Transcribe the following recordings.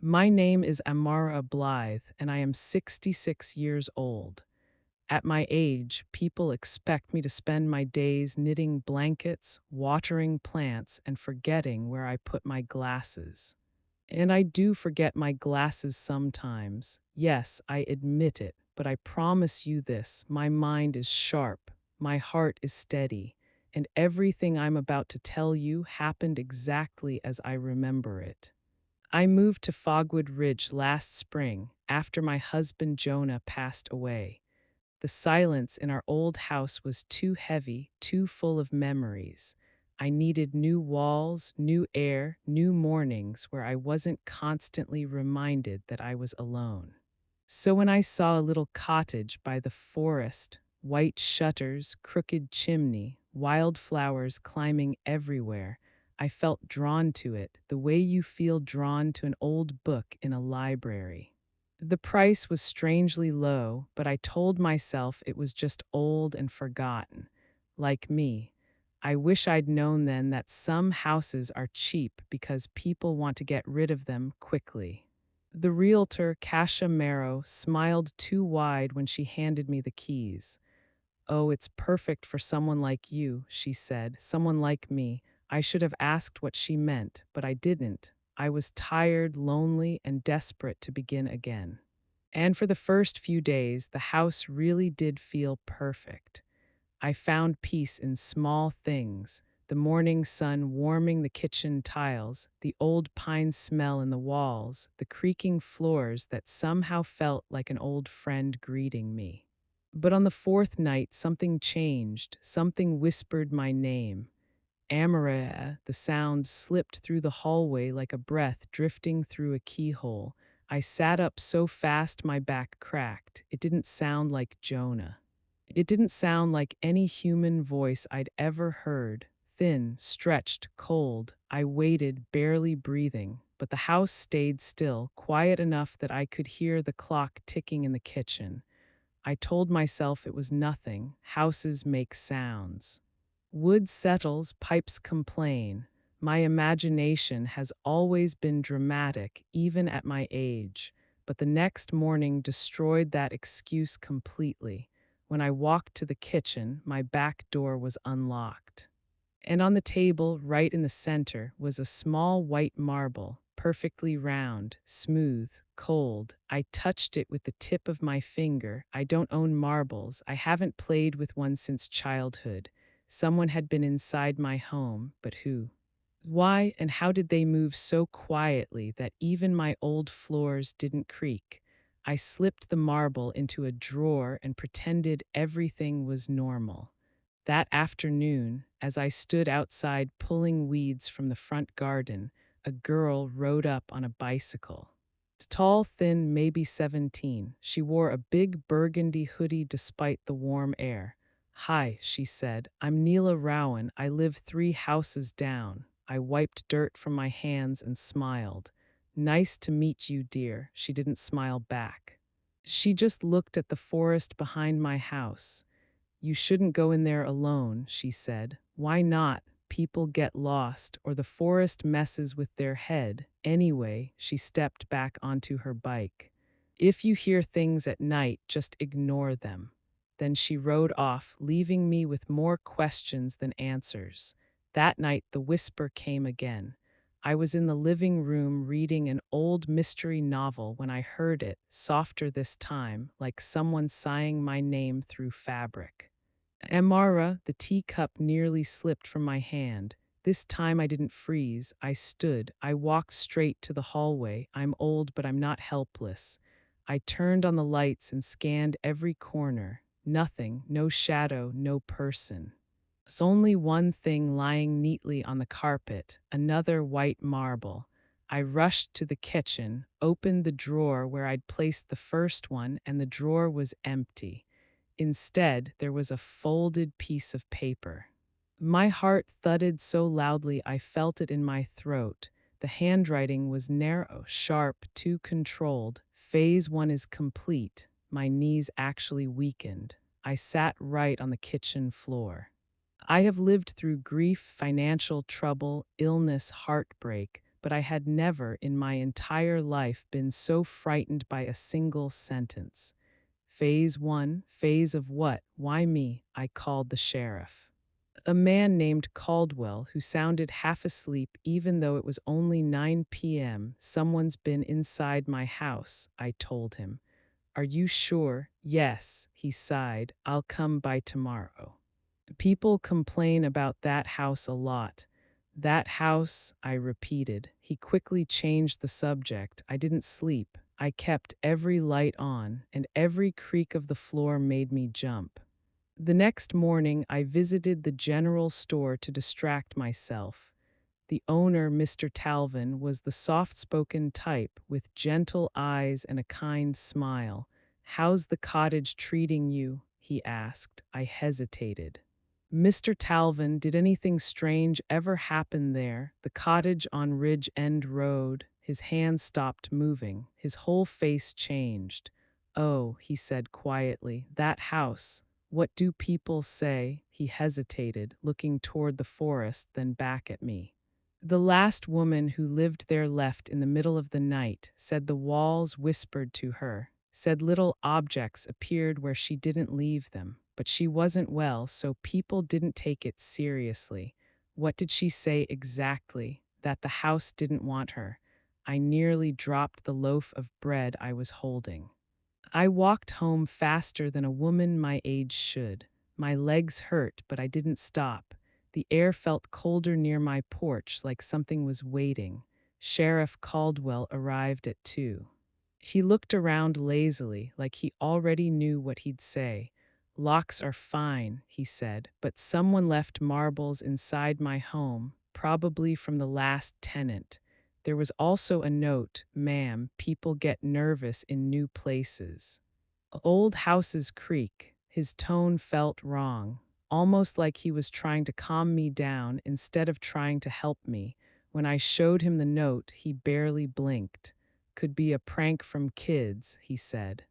My name is Amara Blythe, and I am 66 years old. At my age, people expect me to spend my days knitting blankets, watering plants, and forgetting where I put my glasses. And I do forget my glasses sometimes. Yes, I admit it, but I promise you this: my mind is sharp, my heart is steady, and everything I'm about to tell you happened exactly as I remember it. I moved to Fogwood Ridge last spring after my husband Jonah passed away. The silence in our old house was too heavy, too full of memories. I needed new walls, new air, new mornings where I wasn't constantly reminded that I was alone. So when I saw a little cottage by the forest, white shutters, crooked chimney, wildflowers climbing everywhere, I felt drawn to it the way you feel drawn to an old book in a library. The price was strangely low, but I told myself it was just old and forgotten. Like me. I wish I'd known then that some houses are cheap because people want to get rid of them quickly. The realtor, Kasha Marrow, smiled too wide when she handed me the keys. "Oh, it's perfect for someone like you," she said. "Someone like me." I should have asked what she meant, but I didn't. I was tired, lonely, and desperate to begin again. And for the first few days, the house really did feel perfect. I found peace in small things: the morning sun warming the kitchen tiles, the old pine smell in the walls, the creaking floors that somehow felt like an old friend greeting me. But on the fourth night, something changed. Something whispered my name. Amara. The sound slipped through the hallway like a breath drifting through a keyhole. I sat up so fast my back cracked. It didn't sound like Jonah. It didn't sound like any human voice I'd ever heard. Thin, stretched, cold. I waited, barely breathing, but the house stayed still, quiet enough that I could hear the clock ticking in the kitchen. I told myself it was nothing. Houses make sounds. Wood settles, pipes complain. My imagination has always been dramatic, even at my age, but the next morning destroyed that excuse completely. When I walked to the kitchen, my back door was unlocked. And on the table, right in the center, was a small white marble, perfectly round, smooth, cold. I touched it with the tip of my finger. I don't own marbles. I haven't played with one since childhood. Someone had been inside my home, but who? Why and how did they move so quietly that even my old floors didn't creak? I slipped the marble into a drawer and pretended everything was normal. That afternoon, as I stood outside pulling weeds from the front garden, a girl rode up on a bicycle. Tall, thin, maybe 17, she wore a big burgundy hoodie despite the warm air. "Hi," she said. "I'm Neela Rowan. I live 3 houses down." I wiped dirt from my hands and smiled. "Nice to meet you, dear." She didn't smile back. She just looked at the forest behind my house. "You shouldn't go in there alone," she said. "Why not? People get lost, or the forest messes with their head. Anyway," she stepped back onto her bike. "If you hear things at night, just ignore them." Then she rode off, leaving me with more questions than answers. That night, the whisper came again. I was in the living room reading an old mystery novel when I heard it, softer this time, like someone sighing my name through fabric. "Amara," the teacup nearly slipped from my hand. This time I didn't freeze. I stood. I walked straight to the hallway. I'm old, but I'm not helpless. I turned on the lights and scanned every corner. Nothing, no shadow, no person. There's only one thing lying neatly on the carpet, another white marble. I rushed to the kitchen, opened the drawer where I'd placed the first one, and the drawer was empty. Instead, there was a folded piece of paper. My heart thudded so loudly I felt it in my throat. The handwriting was narrow, sharp, too controlled. Phase 1 is complete. My knees actually weakened. I sat right on the kitchen floor. I have lived through grief, financial trouble, illness, heartbreak, but I had never in my entire life been so frightened by a single sentence. Phase 1, phase of what? Why me? I called the sheriff. A man named Caldwell, who sounded half asleep even though it was only 9 p.m. Someone's been inside my house, I told him. Are you sure? Yes, he sighed. I'll come by tomorrow. People complain about that house a lot. That house, I repeated. He quickly changed the subject. I didn't sleep. I kept every light on, and every creak of the floor made me jump. The next morning, I visited the general store to distract myself. The owner, Mr. Talvin, was the soft spoken type with gentle eyes and a kind smile. How's the cottage treating you? He asked. I hesitated. Mr. Talvin, did anything strange ever happen there? The cottage on Ridge End Road. His hands stopped moving. His whole face changed. Oh, he said quietly, that house. What do people say? He hesitated, looking toward the forest, then back at me. The last woman who lived there left in the middle of the night, said the walls whispered to her, said little objects appeared where she didn't leave them, but she wasn't well, so people didn't take it seriously. What did she say exactly? That the house didn't want her. I nearly dropped the loaf of bread I was holding. I walked home faster than a woman my age should. My legs hurt, but I didn't stop. The air felt colder near my porch, like something was waiting. Sheriff Caldwell arrived at 2. He looked around lazily, like he already knew what he'd say. Locks are fine, he said, but someone left marbles inside my home, probably from the last tenant. There was also a note, ma'am, people get nervous in new places. Old houses creak. His tone felt wrong, almost like he was trying to calm me down instead of trying to help me. When I showed him the note, he barely blinked. Could be a prank from kids, he said.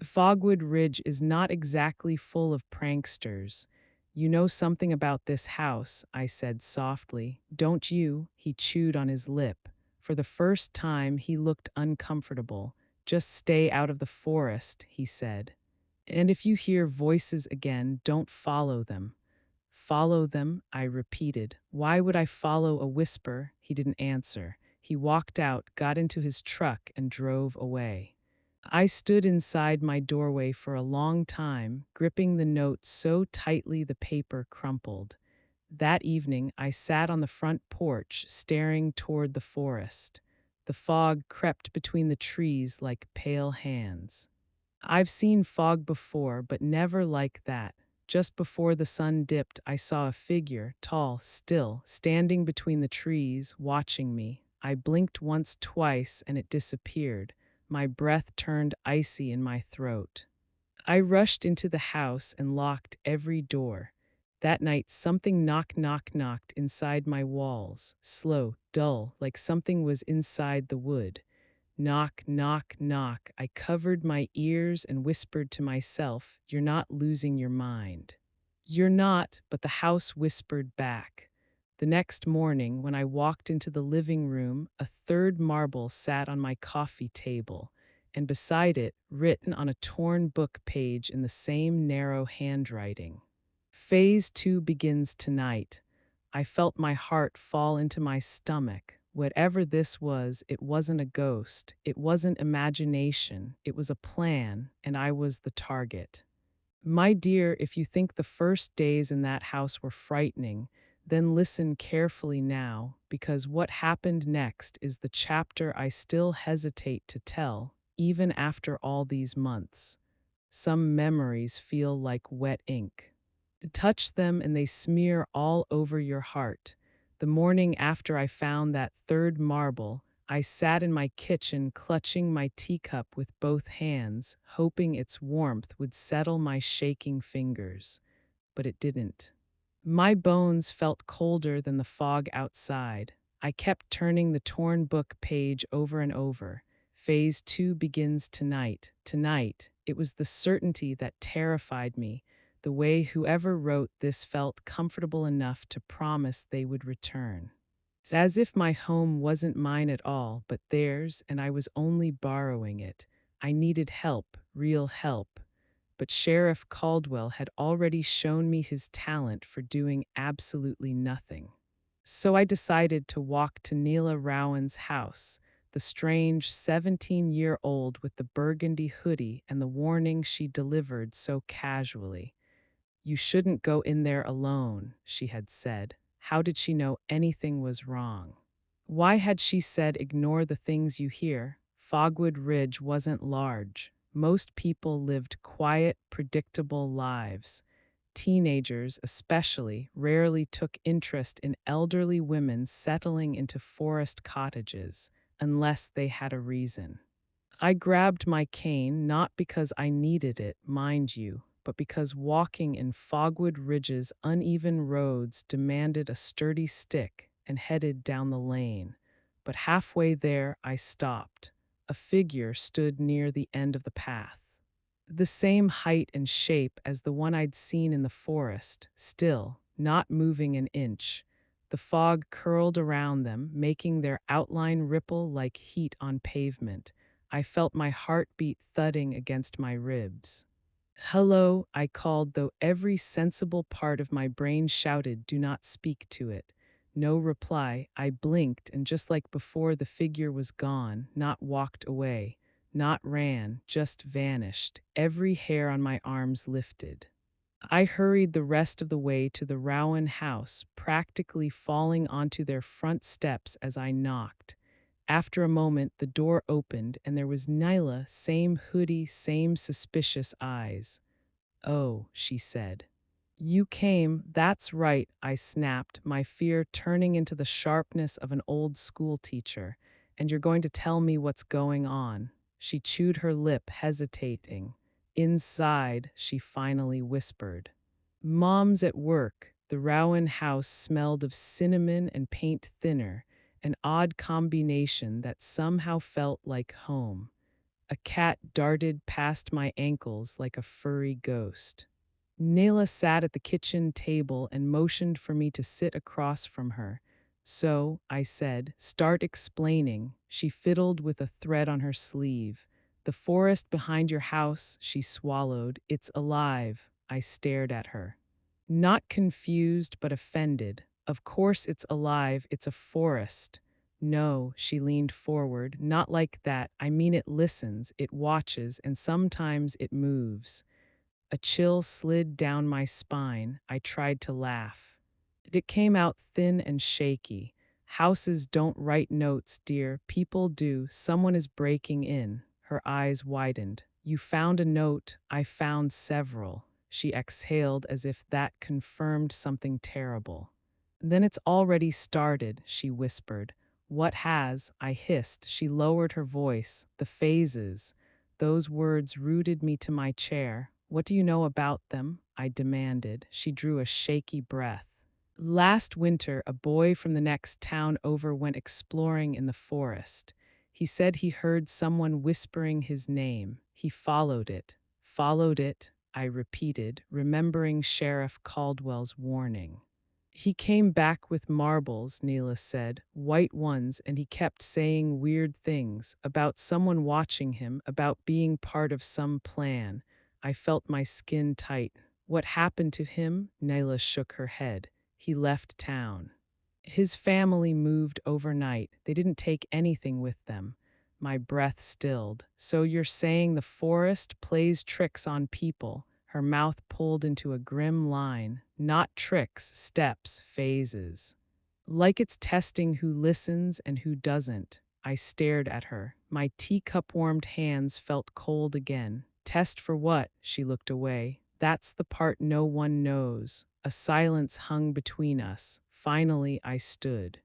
Fogwood Ridge is not exactly full of pranksters. You know something about this house, I said softly. Don't you? He chewed on his lip. For the first time, he looked uncomfortable. Just stay out of the forest, he said. And if you hear voices again, don't follow them. Follow them, I repeated. Why would I follow a whisper? He didn't answer. He walked out, got into his truck, and drove away. I stood inside my doorway for a long time, gripping the note so tightly the paper crumpled. That evening, I sat on the front porch, staring toward the forest. The fog crept between the trees like pale hands. I've seen fog before, but never like that. Just before the sun dipped, I saw a figure, tall, still, standing between the trees, watching me. I blinked once, twice, and it disappeared. My breath turned icy in my throat. I rushed into the house and locked every door. That night, something knocked inside my walls, slow, dull, like something was inside the wood. Knock. I covered my ears and whispered to myself, you're not losing your mind. You're not, but the house whispered back. The next morning, when I walked into the living room, a third marble sat on my coffee table, and beside it, written on a torn book page in the same narrow handwriting. Phase 2 begins tonight. I felt my heart fall into my stomach. Whatever this was, it wasn't a ghost. It wasn't imagination. It was a plan, and I was the target. My dear, if you think the first days in that house were frightening, then listen carefully now, because what happened next is the chapter I still hesitate to tell, even after all these months. Some memories feel like wet ink. Touch them and they smear all over your heart. The morning after I found that third marble, I sat in my kitchen clutching my teacup with both hands, hoping its warmth would settle my shaking fingers. But it didn't. My bones felt colder than the fog outside. I kept turning the torn book page over and over. Phase 2 begins tonight. Tonight. It was the certainty that terrified me, the way whoever wrote this felt comfortable enough to promise they would return. As if my home wasn't mine at all, but theirs, and I was only borrowing it. I needed help, real help. But Sheriff Caldwell had already shown me his talent for doing absolutely nothing. So I decided to walk to Neela Rowan's house, the strange 17-year-old with the burgundy hoodie and the warning she delivered so casually. You shouldn't go in there alone, she had said. How did she know anything was wrong? Why had she said ignore the things you hear? Fogwood Ridge wasn't large. Most people lived quiet, predictable lives. Teenagers, especially, rarely took interest in elderly women settling into forest cottages, unless they had a reason. I grabbed my cane not because I needed it, mind you, but because walking in Fogwood Ridge's uneven roads demanded a sturdy stick, and headed down the lane. But halfway there, I stopped. A figure stood near the end of the path. The same height and shape as the one I'd seen in the forest, still, not moving an inch. The fog curled around them, making their outline ripple like heat on pavement. I felt my heartbeat thudding against my ribs. Hello, I called, though every sensible part of my brain shouted, do not speak to it. No reply. I blinked, and just like before, the figure was gone, not walked away, not ran, just vanished. Every hair on my arms lifted. I hurried the rest of the way to the Rowan house, practically falling onto their front steps as I knocked. After a moment, the door opened, and there was Nyla, same hoodie, same suspicious eyes. Oh, she said. You came, that's right, I snapped, my fear turning into the sharpness of an old school teacher. And you're going to tell me what's going on. She chewed her lip, hesitating. Inside, she finally whispered. Mom's at work. The Rowan house smelled of cinnamon and paint thinner, an odd combination that somehow felt like home. A cat darted past my ankles like a furry ghost. Nayla sat at the kitchen table and motioned for me to sit across from her. So, I said, start explaining. She fiddled with a thread on her sleeve. The forest behind your house, she swallowed. It's alive. I stared at her. Not confused, but offended. Of course it's alive. It's a forest. No, she leaned forward. Not like that. I mean, it listens, it watches, and sometimes it moves. A chill slid down my spine. I tried to laugh. It came out thin and shaky. Houses don't write notes, dear. People do. Someone is breaking in. Her eyes widened. You found a note. I found several. She exhaled as if that confirmed something terrible. Then it's already started, she whispered. What has? I hissed. She lowered her voice. The phases. Those words rooted me to my chair. What do you know about them? I demanded. She drew a shaky breath. Last winter, a boy from the next town over went exploring in the forest. He said he heard someone whispering his name. He followed it. Followed it, I repeated, remembering Sheriff Caldwell's warning. He came back with marbles, Neela said, white ones, and he kept saying weird things about someone watching him, about being part of some plan. I felt my skin tight. What happened to him? Neela shook her head. He left town. His family moved overnight. They didn't take anything with them. My breath stilled. So you're saying the forest plays tricks on people? Her mouth pulled into a grim line. Not tricks, steps, phases. Like it's testing who listens and who doesn't. I stared at her. My teacup-warmed hands felt cold again. Test for what? She looked away. That's the part no one knows. A silence hung between us. Finally, I stood.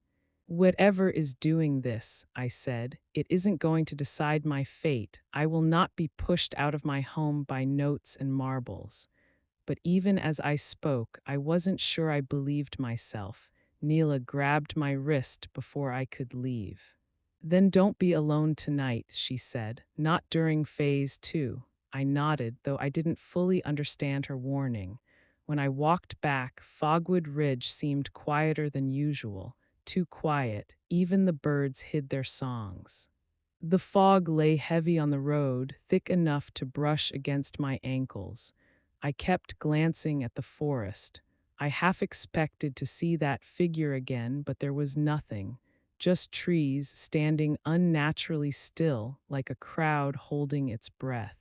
Whatever is doing this, I said, it isn't going to decide my fate. I will not be pushed out of my home by notes and marbles. But even as I spoke, I wasn't sure I believed myself. Neela grabbed my wrist before I could leave. Then don't be alone tonight, she said. Not during phase 2. I nodded, though I didn't fully understand her warning. When I walked back, Fogwood Ridge seemed quieter than usual. too quiet, even the birds hid their songs. The fog lay heavy on the road, thick enough to brush against my ankles. I kept glancing at the forest. I half expected to see that figure again, but there was nothing. Just trees standing unnaturally still, like a crowd holding its breath.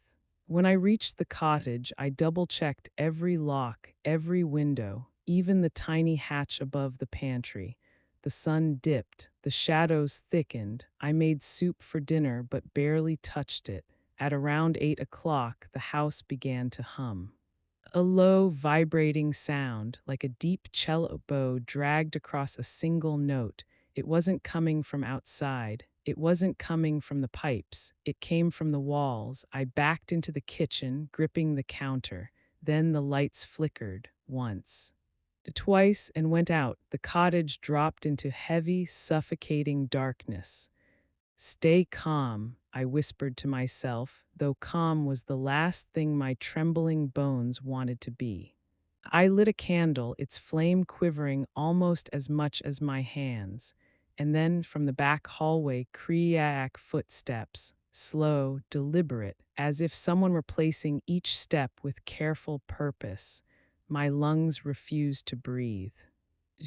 When I reached the cottage, I double-checked every lock, every window, even the tiny hatch above the pantry. The sun dipped, the shadows thickened. I made soup for dinner but barely touched it. At around 8 o'clock, the house began to hum. A low, vibrating sound, like a deep cello bow dragged across a single note. It wasn't coming from outside. It wasn't coming from the pipes. It came from the walls. I backed into the kitchen, gripping the counter. Then the lights flickered, once, twice, and went out. The cottage dropped into heavy, suffocating darkness. Stay calm, I whispered to myself, though calm was the last thing my trembling bones wanted to be. I lit a candle, its flame quivering almost as much as my hands, and then from the back hallway, creak footsteps, slow, deliberate, as if someone were placing each step with careful purpose. My lungs refused to breathe.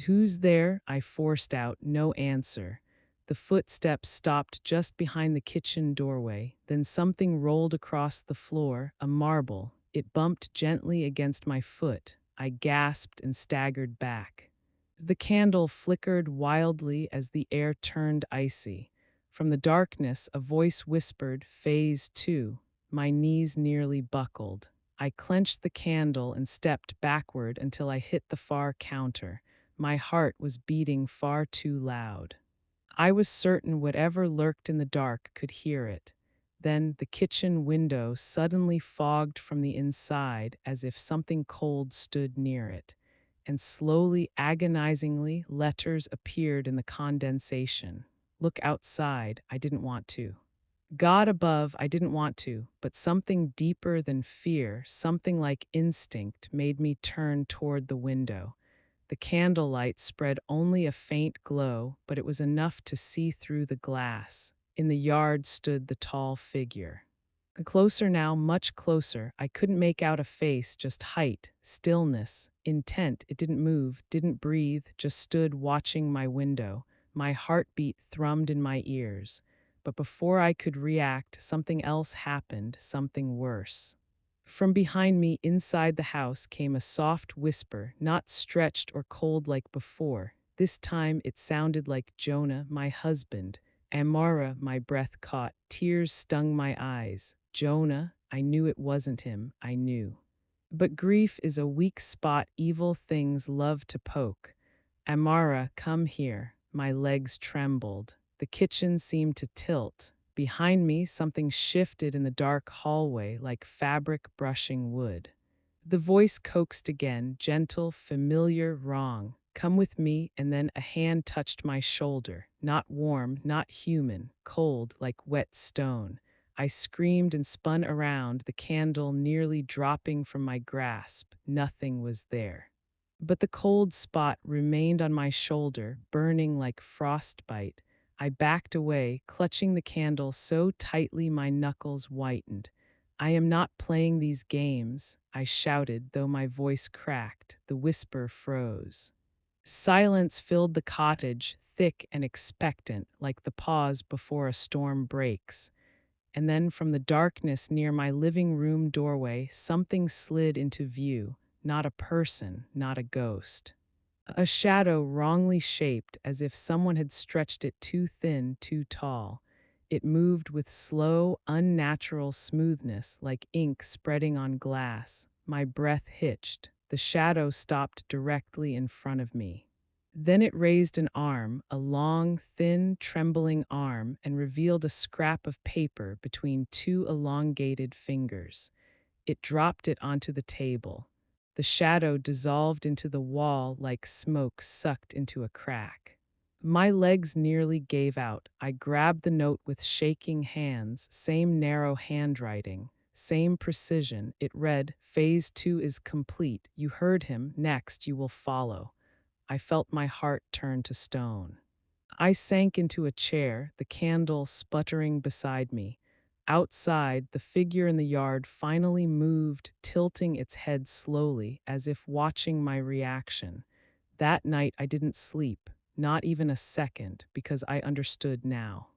"Who's there?" I forced out, no answer. The footsteps stopped just behind the kitchen doorway. Then something rolled across the floor, a marble. It bumped gently against my foot. I gasped and staggered back. The candle flickered wildly as the air turned icy. From the darkness, a voice whispered, "Phase 2." My knees nearly buckled. I clenched the candle and stepped backward until I hit the far counter. My heart was beating far too loud. I was certain whatever lurked in the dark could hear it. Then the kitchen window suddenly fogged from the inside as if something cold stood near it. And slowly, agonizingly, letters appeared in the condensation. "Look outside." I didn't want to. "God above." I didn't want to. But something deeper than fear, something like instinct, made me turn toward the window. The candlelight spread only a faint glow, but it was enough to see through the glass. In the yard stood the tall figure. Closer now, much closer. I couldn't make out a face, just height, stillness, intent. It didn't move, didn't breathe, just stood watching my window. My heartbeat thrummed in my ears. But before I could react, something else happened, something worse. From behind me, inside the house, came a soft whisper, not stretched or cold like before. This time it sounded like Jonah, my husband. Amara, my breath caught. Tears stung my eyes. Jonah, I knew it wasn't him, I knew. But grief is a weak spot evil things love to poke. "Amara, come here." My legs trembled. The kitchen seemed to tilt. Behind me, something shifted in the dark hallway like fabric brushing wood. The voice coaxed again, gentle, familiar, wrong. "Come with me," and then a hand touched my shoulder. Not warm, not human, cold like wet stone. I screamed and spun around, the candle nearly dropping from my grasp. Nothing was there. But the cold spot remained on my shoulder, burning like frostbite. I backed away, clutching the candle so tightly my knuckles whitened. "I am not playing these games," I shouted, though my voice cracked. The whisper froze. Silence filled the cottage, thick and expectant, like the pause before a storm breaks. And then from the darkness near my living room doorway, something slid into view. Not a person, not a ghost. A shadow wrongly shaped, as if someone had stretched it too thin, too tall. It moved with slow, unnatural smoothness, like ink spreading on glass. My breath hitched. The shadow stopped directly in front of me. Then it raised an arm, a long, thin, trembling arm, and revealed a scrap of paper between two elongated fingers. It dropped it onto the table. The shadow dissolved into the wall like smoke sucked into a crack. My legs nearly gave out. I grabbed the note with shaking hands, same narrow handwriting, same precision. It read, "Phase 2 is complete. You heard him. Next, you will follow." I felt my heart turn to stone. I sank into a chair, the candle sputtering beside me. Outside, the figure in the yard finally moved, tilting its head slowly, as if watching my reaction. That night, I didn't sleep, not even a second, because I understood now.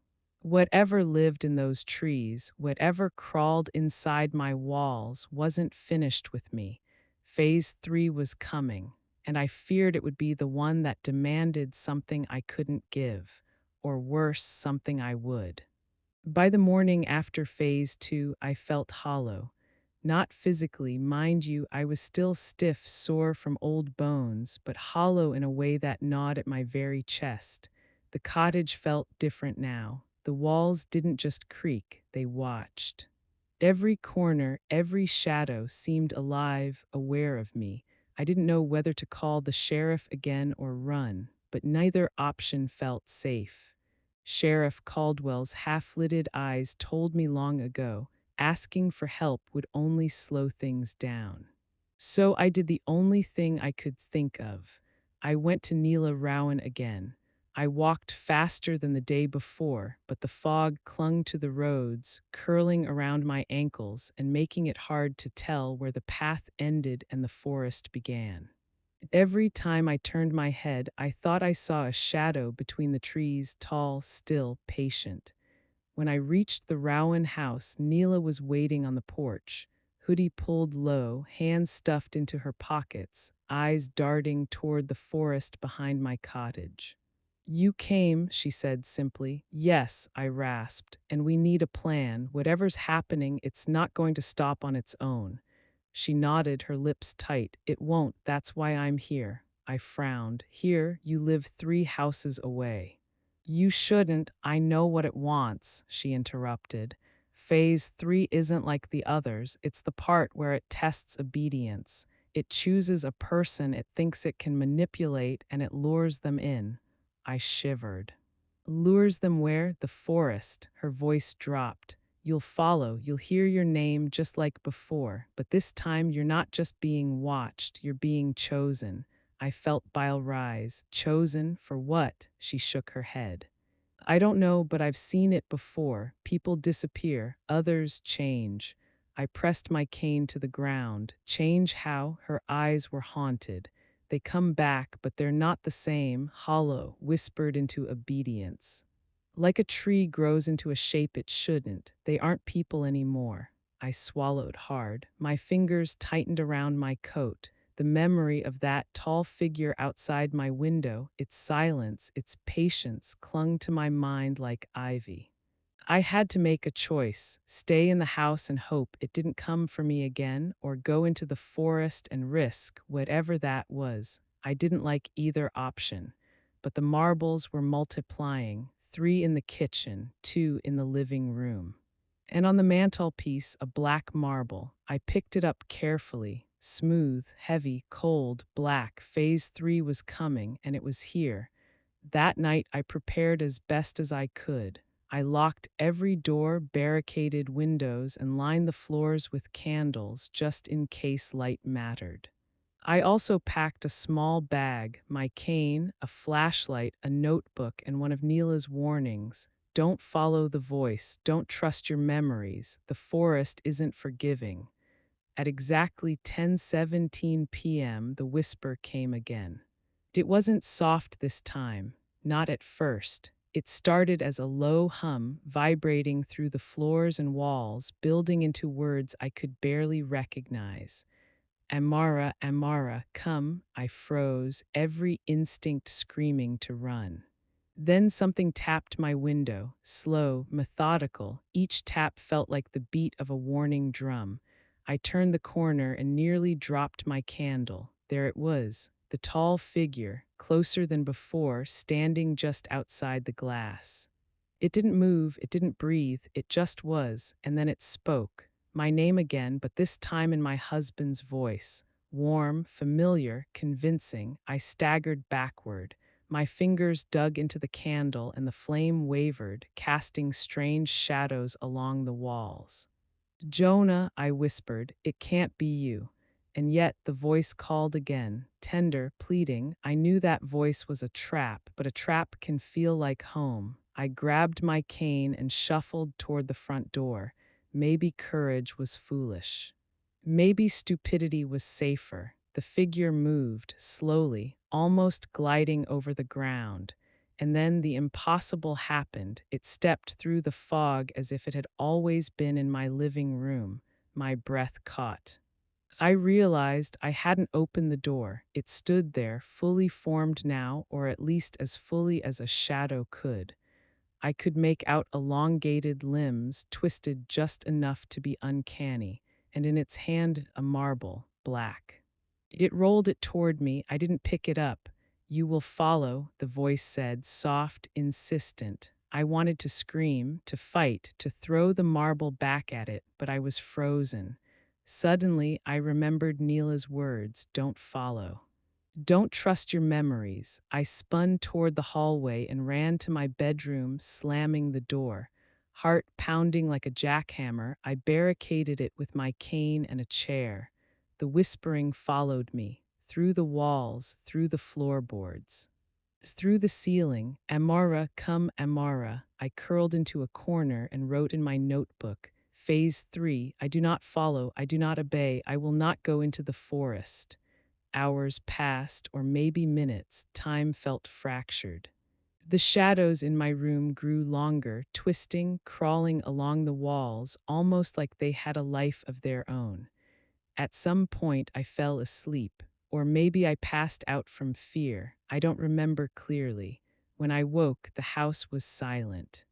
Whatever lived in those trees, whatever crawled inside my walls, wasn't finished with me. Phase 3 was coming, and I feared it would be the one that demanded something I couldn't give, or worse, something I would. By the morning after phase 2, I felt hollow. Not physically, mind you, I was still stiff, sore from old bones, but hollow in a way that gnawed at my very chest. The cottage felt different now. The walls didn't just creak, they watched. Every corner, every shadow seemed alive, aware of me. I didn't know whether to call the sheriff again or run, but neither option felt safe. Sheriff Caldwell's half-lidded eyes told me long ago, asking for help would only slow things down. So I did the only thing I could think of. I went to Neela Rowan again. I walked faster than the day before, but the fog clung to the roads, curling around my ankles and making it hard to tell where the path ended and the forest began. Every time I turned my head, I thought I saw a shadow between the trees, tall, still, patient. When I reached the Rowan house, Neela was waiting on the porch, hoodie pulled low, hands stuffed into her pockets, eyes darting toward the forest behind my cottage. "You came," she said simply. "Yes," I rasped, "and we need a plan. Whatever's happening, it's not going to stop on its own." She nodded, her lips tight. "It won't, that's why I'm here." I frowned. "Here, you live 3 houses away." "You shouldn't, I know what it wants," she interrupted. "Phase 3 isn't like the others, it's the part where it tests obedience. It chooses a person it thinks it can manipulate and it lures them in." I shivered. "Lures them where? The forest." Her voice dropped. "You'll follow, you'll hear your name just like before, but this time you're not just being watched, you're being chosen." I felt bile rise. "Chosen for what?" She shook her head. "I don't know, but I've seen it before. People disappear, others change." I pressed my cane to the ground. "Change how?" Her eyes were haunted. "They come back, but they're not the same, hollow, whispered into obedience. Like a tree grows into a shape it shouldn't. They aren't people anymore." I swallowed hard. My fingers tightened around my coat. The memory of that tall figure outside my window, its silence, its patience, clung to my mind like ivy. I had to make a choice: stay in the house and hope it didn't come for me again, or go into the forest and risk whatever that was. I didn't like either option, but the marbles were multiplying: 3 in the kitchen, 2 in the living room. And on the mantelpiece, a black marble. I picked it up carefully. Smooth, heavy, cold, black. Phase 3 was coming, and it was here. That night, I prepared as best as I could. I locked every door, barricaded windows, and lined the floors with candles just in case light mattered. I also packed a small bag, my cane, a flashlight, a notebook, and one of Neela's warnings. "Don't follow the voice. Don't trust your memories. The forest isn't forgiving." At exactly 10:17 p.m., the whisper came again. It wasn't soft this time, not at first. It started as a low hum, vibrating through the floors and walls, building into words I could barely recognize. "Amara, Amara, come." I froze, every instinct screaming to run. Then something tapped my window, slow, methodical. Each tap felt like the beat of a warning drum. I turned the corner and nearly dropped my candle. There it was, the tall figure, closer than before, standing just outside the glass. It didn't move, it didn't breathe, it just was, and then it spoke. My name again, but this time in my husband's voice. Warm, familiar, convincing. I staggered backward. My fingers dug into the candle and the flame wavered, casting strange shadows along the walls. "Jonah," I whispered, "it can't be you." And yet the voice called again, tender, pleading. I knew that voice was a trap, but a trap can feel like home. I grabbed my cane and shuffled toward the front door. Maybe courage was foolish. Maybe stupidity was safer. The figure moved, slowly, almost gliding over the ground. And then the impossible happened. It stepped through the fog as if it had always been in my living room. My breath caught. I realized I hadn't opened the door. It stood there, fully formed now, or at least as fully as a shadow could. I could make out elongated limbs, twisted just enough to be uncanny, and in its hand a marble, black. It rolled it toward me. I didn't pick it up. You will follow, the voice said, soft, insistent. I wanted to scream, to fight, to throw the marble back at it, but I was frozen. Suddenly, I remembered Neela's words, don't follow. Don't trust your memories. I spun toward the hallway and ran to my bedroom, slamming the door. Heart pounding like a jackhammer, I barricaded it with my cane and a chair. The whispering followed me, through the walls, through the floorboards, through the ceiling. Amara, come Amara. I curled into a corner and wrote in my notebook, Phase 3, I do not follow, I do not obey, I will not go into the forest. Hours passed, or maybe minutes. Time felt fractured. The shadows in my room grew longer, twisting, crawling along the walls, almost like they had a life of their own. At some point, I fell asleep, or maybe I passed out from fear. I don't remember clearly. When I woke, the house was silent.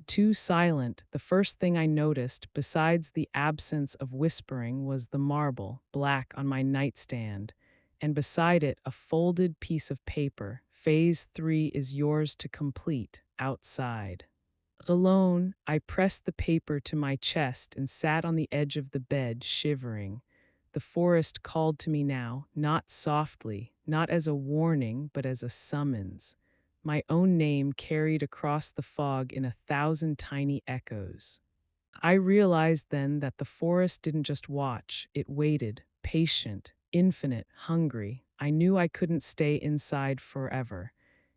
Too silent, the first thing I noticed, besides the absence of whispering, was the marble, black on my nightstand, and beside it a folded piece of paper. Phase 3 is yours to complete, outside. Alone, I pressed the paper to my chest and sat on the edge of the bed, shivering. The forest called to me now, not softly, not as a warning, but as a summons. My own name carried across the fog in 1,000 tiny echoes. I realized then that the forest didn't just watch, it waited, patient, infinite, hungry. I knew I couldn't stay inside forever.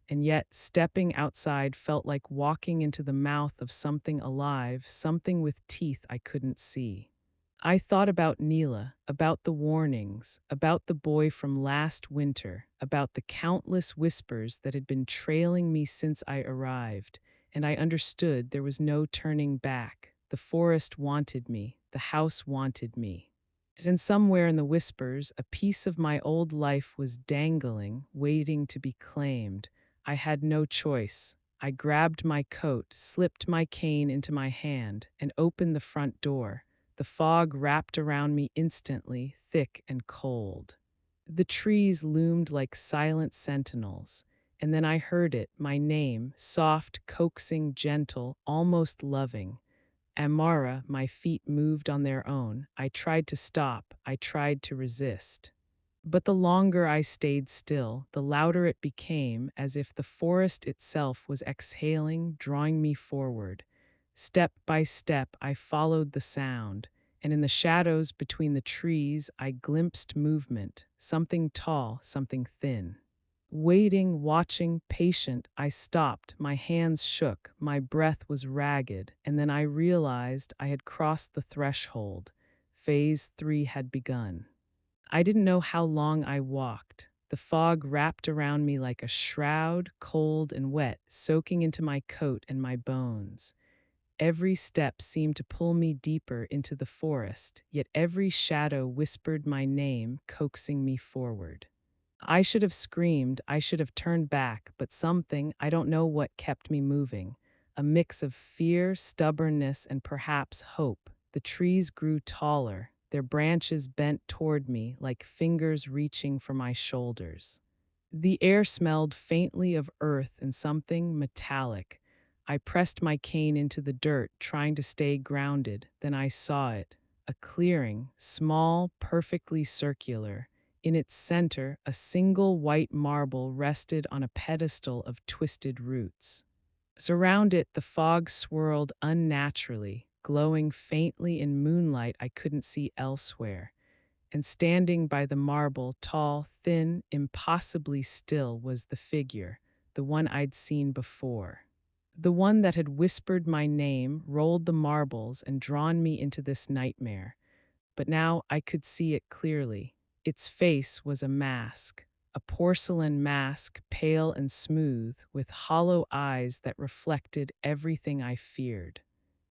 And yet, stepping outside felt like walking into the mouth of something alive, something with teeth I couldn't see. I thought about Neela, about the warnings, about the boy from last winter, about the countless whispers that had been trailing me since I arrived, and I understood there was no turning back. The forest wanted me, the house wanted me. And somewhere in the whispers, a piece of my old life was dangling, waiting to be claimed. I had no choice. I grabbed my coat, slipped my cane into my hand, and opened the front door. The fog wrapped around me instantly, thick and cold. The trees loomed like silent sentinels, and then I heard it, my name, soft, coaxing, gentle, almost loving. Amara, my feet moved on their own. I tried to stop, I tried to resist. But the longer I stayed still, the louder it became, as if the forest itself was exhaling, drawing me forward. Step by step, I followed the sound, and in the shadows between the trees, I glimpsed movement, something tall, something thin. Waiting, watching, patient, I stopped, my hands shook, my breath was ragged, and then I realized I had crossed the threshold. Phase 3 had begun. I didn't know how long I walked. The fog wrapped around me like a shroud, cold and wet, soaking into my coat and my bones. Every step seemed to pull me deeper into the forest, yet every shadow whispered my name, coaxing me forward. I should have screamed, I should have turned back, but something, I don't know what, kept me moving. A mix of fear, stubbornness, and perhaps hope. The trees grew taller, their branches bent toward me like fingers reaching for my shoulders. The air smelled faintly of earth and something metallic. I pressed my cane into the dirt, trying to stay grounded. Then I saw it, a clearing, small, perfectly circular. In its center, a single white marble rested on a pedestal of twisted roots. Around it, the fog swirled unnaturally, glowing faintly in moonlight I couldn't see elsewhere. and standing by the marble, tall, thin, impossibly still, was the figure, the one I'd seen before. The one that had whispered my name, rolled the marbles, and drawn me into this nightmare. But now I could see it clearly. Its face was a mask, a porcelain mask, pale and smooth, with hollow eyes that reflected everything I feared.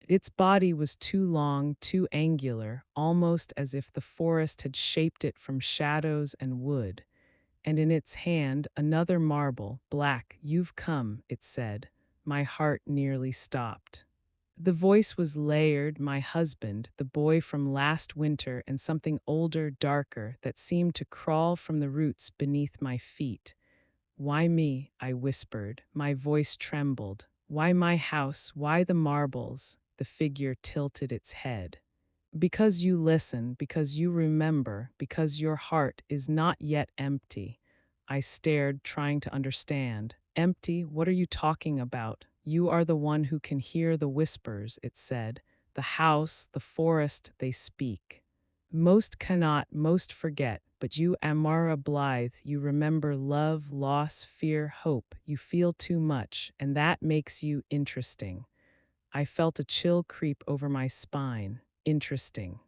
Its body was too long, too angular, almost as if the forest had shaped it from shadows and wood. And in its hand, another marble, black. "You've come," it said. My heart nearly stopped. The voice was layered, my husband, the boy from last winter, and something older, darker, that seemed to crawl from the roots beneath my feet. "Why me?" I whispered. My voice trembled. "Why my house? Why the marbles?" The figure tilted its head. "Because you listen, because you remember, because your heart is not yet empty." I stared, trying to understand. "Empty? What are you talking about? You are the one who can hear the whispers," it said. "The house, the forest, they speak. Most cannot, most forget, but you, Amara Blythe, you remember love, loss, fear, hope. You feel too much, and that makes you interesting." I felt a chill creep over my spine. Interesting.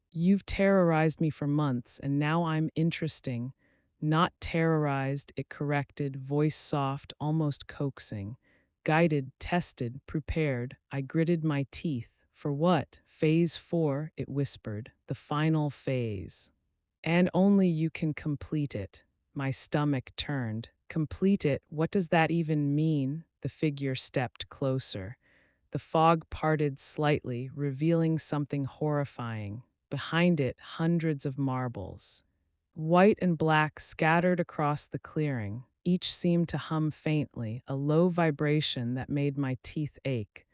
"You've terrorized me for months, and now I'm interesting." "Not terrorized," it corrected, voice soft, almost coaxing. "Guided, tested, prepared." I gritted my teeth. "For what?" "Phase 4, it whispered. "The final phase. And only you can complete it." My stomach turned. "Complete it? What does that even mean?" The figure stepped closer. The fog parted slightly, revealing something horrifying. Behind it, hundreds of marbles, white and black, scattered across the clearing. Each seemed to hum faintly, a low vibration that made my teeth ache.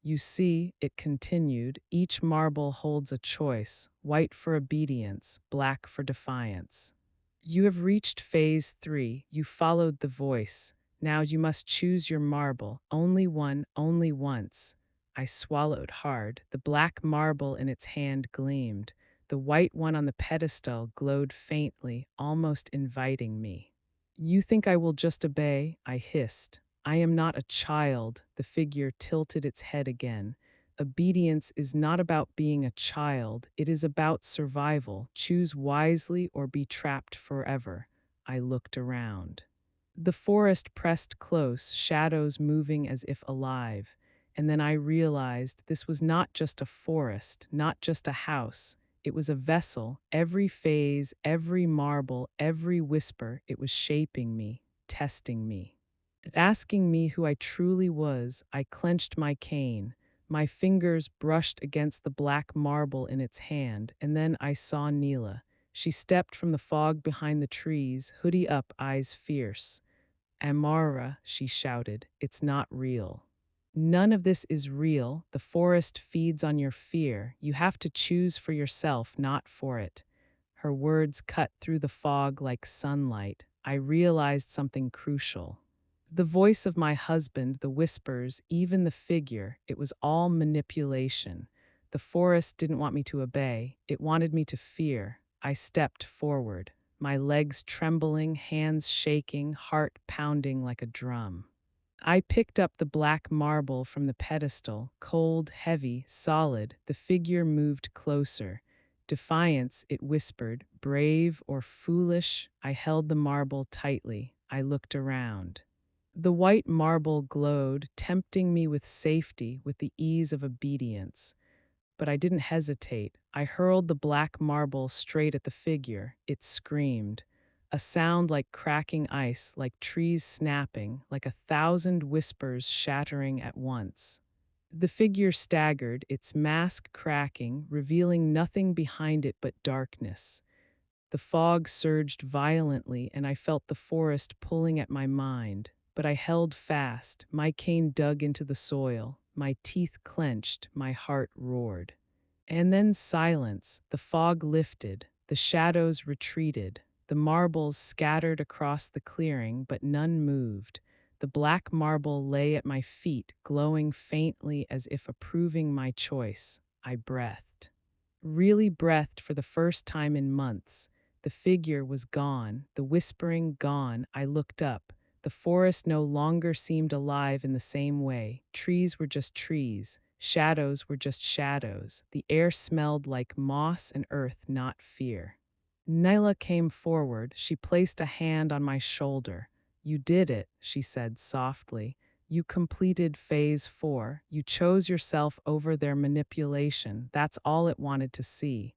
"You see," it continued, "each marble holds a choice, white for obedience, black for defiance. You have reached phase 3, you followed the voice. Now you must choose your marble, only one, only once." I swallowed hard. The black marble in its hand gleamed. The white one on the pedestal glowed faintly, almost inviting me. "You think I will just obey?" I hissed. "I am not a child." The figure tilted its head again. "Obedience is not about being a child, it is about survival. Choose wisely or be trapped forever." I looked around. The forest pressed close, shadows moving as if alive. And then I realized this was not just a forest, not just a house. It was a vessel. Every phase, every marble, every whisper, it was shaping me, testing me. Asking me who I truly was. I clenched my cane. My fingers brushed against the black marble in its hand, and then I saw Neela. She stepped from the fog behind the trees, hoodie up, eyes fierce. "Amara," she shouted, "it's not real. None of this is real. The forest feeds on your fear. You have to choose for yourself, not for it." Her words cut through the fog like sunlight. I realized something crucial. The voice of my husband, the whispers, even the figure, it was all manipulation. The forest didn't want me to obey, it wanted me to fear. I stepped forward, my legs trembling, hands shaking, heart pounding like a drum. I picked up the black marble from the pedestal, cold, heavy, solid. The figure moved closer. "Defiance," it whispered. "Brave or foolish?" I held the marble tightly. I looked around. The white marble glowed, tempting me with safety, with the ease of obedience. But I didn't hesitate. I hurled the black marble straight at the figure. It screamed. A sound like cracking ice, like trees snapping, like 1,000 whispers shattering at once. The figure staggered, its mask cracking, revealing nothing behind it but darkness. The fog surged violently, and I felt the forest pulling at my mind. But I held fast. My cane dug into the soil. My teeth clenched. My heart roared. And then silence. The fog lifted. The shadows retreated. The marbles scattered across the clearing, but none moved. The black marble lay at my feet, glowing faintly as if approving my choice. I breathed. really breathed for the first time in months. The figure was gone, the whispering gone. I looked up. The forest no longer seemed alive in the same way. Trees were just trees. Shadows were just shadows. The air smelled like moss and earth, not fear. Nyla came forward. She placed a hand on my shoulder. You did it, she said softly. You completed phase 4. You chose yourself over their manipulation. That's all it wanted to see.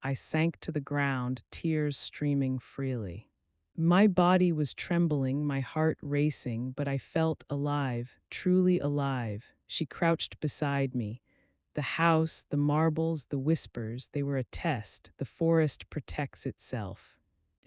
I sank to the ground, tears streaming freely. My body was trembling, my heart racing, but I felt alive, truly alive. She crouched beside me. The house, the marbles, the whispers, they were a test. The forest protects itself.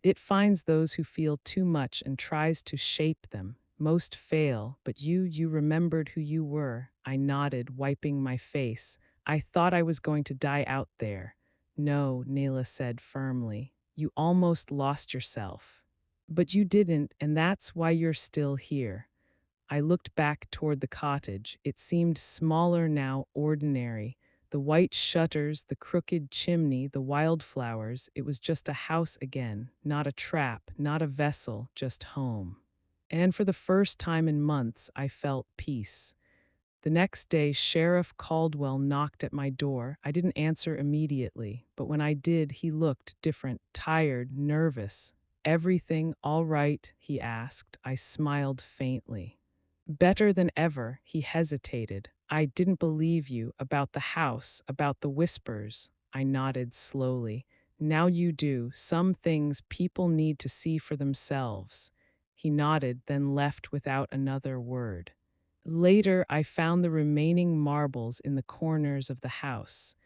It finds those who feel too much and tries to shape them. Most fail, but you remembered who you were. I nodded, wiping my face. I thought I was going to die out there. No, Nayla said firmly. You almost lost yourself. But you didn't, and that's why you're still here. I looked back toward the cottage. It seemed smaller now, ordinary. The white shutters, the crooked chimney, the wildflowers. It was just a house again, not a trap, not a vessel, just home. And for the first time in months, I felt peace. The next day, Sheriff Caldwell knocked at my door. I didn't answer immediately, but when I did, he looked different, tired, nervous. Everything all right? He asked. I smiled faintly. Better than ever, he hesitated. I didn't believe you about the house, about the whispers. I nodded slowly. Now you do. Some things people need to see for themselves. He nodded, then left without another word. Later, I found the remaining marbles in the corners of the house.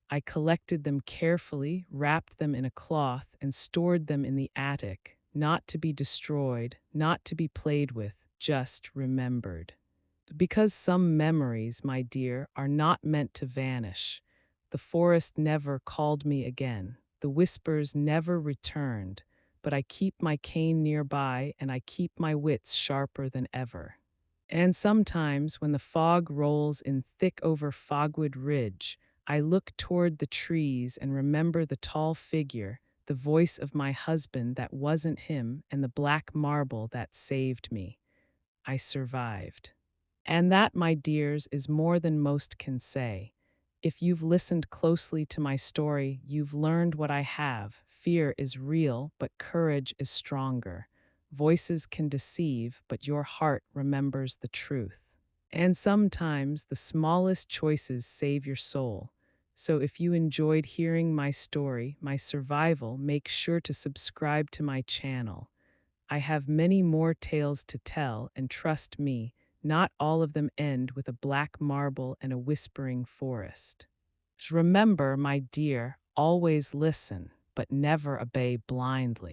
I collected them carefully, wrapped them in a cloth, and stored them in the attic, not to be destroyed, not to be played with, just remembered. Because some memories, my dear, are not meant to vanish. The forest never called me again. The whispers never returned, but I keep my cane nearby and I keep my wits sharper than ever. And sometimes, when the fog rolls in thick over Fogwood Ridge, I look toward the trees and remember the tall figure, the voice of my husband that wasn't him, and the black marble that saved me. I survived. And that, my dears, is more than most can say. If you've listened closely to my story, you've learned what I have. Fear is real, but courage is stronger. Voices can deceive, but your heart remembers the truth. And sometimes the smallest choices save your soul. So if you enjoyed hearing my story, my survival, make sure to subscribe to my channel. I have many more tales to tell, and trust me, not all of them end with a black marble and a whispering forest. Remember, my dear, always listen, but never obey blindly.